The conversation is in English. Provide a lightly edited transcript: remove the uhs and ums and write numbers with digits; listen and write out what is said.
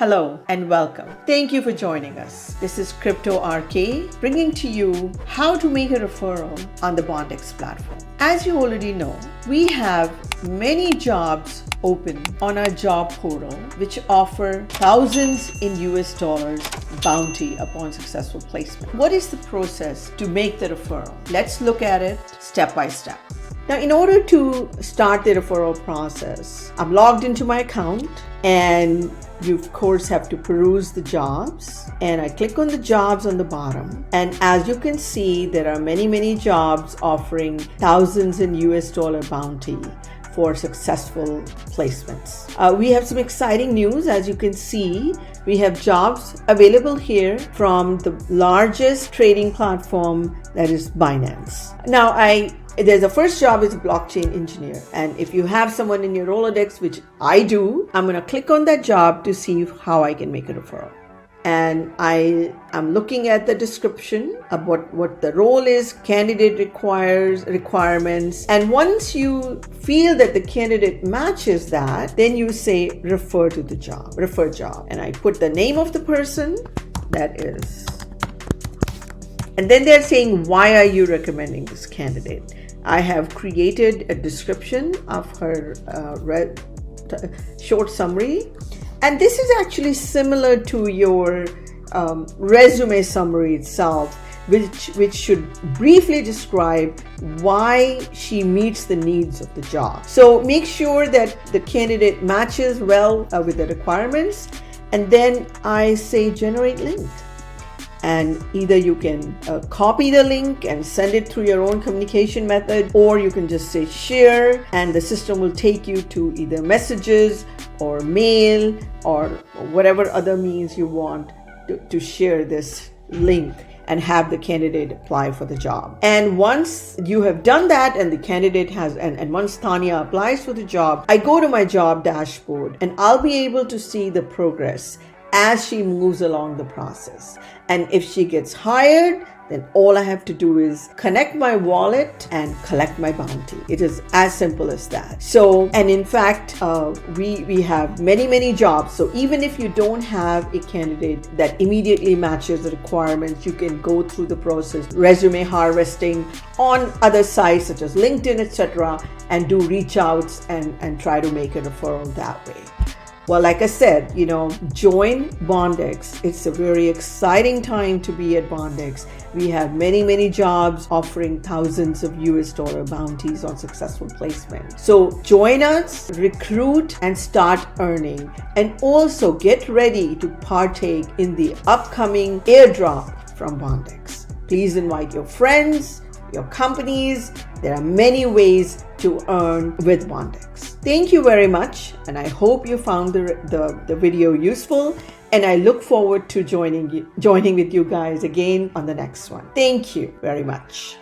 Hello and welcome. Thank you for joining us. This is Crypto RK bringing to you how to make a referral on the Bondex platform. As you already know, we have many jobs open on our job portal which offer thousands in US dollars bounty upon successful placement. What is the process to make the referral? Let's look at it step by step. Now, in order to start the referral process, I'm logged into my account and you of course have to peruse the jobs, and I click on the jobs on the bottom, and as you can see there are many jobs offering thousands in US dollar bounty for successful placements. We have some exciting news. As you can see, we have jobs available here from the largest trading platform, that is Binance. Now, there's the first job is a blockchain engineer, and if you have someone in your Rolodex, which I do, I'm going to click on that job to see how I can make a referral. And I'm looking at the description of what the role is, candidate requirements. And once you feel that the candidate matches that, then you say refer job. And I put the name of the person, that is. And then they're saying, why are you recommending this candidate? I have created a description of her short summary. And this is actually similar to your resume summary itself, which should briefly describe why she meets the needs of the job. So make sure that the candidate matches well with the requirements. And then I say generate link. And either you can copy the link and send it through your own communication method, or you can just say share, and the system will take you to either messages or mail or whatever other means you want to share this link and have the candidate apply for the job. And once you have done that and the candidate has, and once Tanya applies for the job, I go to my job dashboard and I'll be able to see the progress as she moves along the process. And if she gets hired, then all I have to do is connect my wallet and collect my bounty. It is as simple as that. So, and in fact, we have many jobs. So even if you don't have a candidate that immediately matches the requirements, you can go through the process, resume harvesting on other sites such as LinkedIn, etc., and do reach outs and try to make a referral that way. Well, like I said, join Bondex. It's a very exciting time to be at Bondex. We have many jobs offering thousands of US dollar bounties on successful placement. So join us, recruit, and start earning. And also get ready to partake in the upcoming airdrop from Bondex. Please invite your friends, your companies. There are many ways to earn with Bondex. Thank you very much, and I hope you found the video useful, and I look forward to joining with you guys again on the next one. Thank you very much.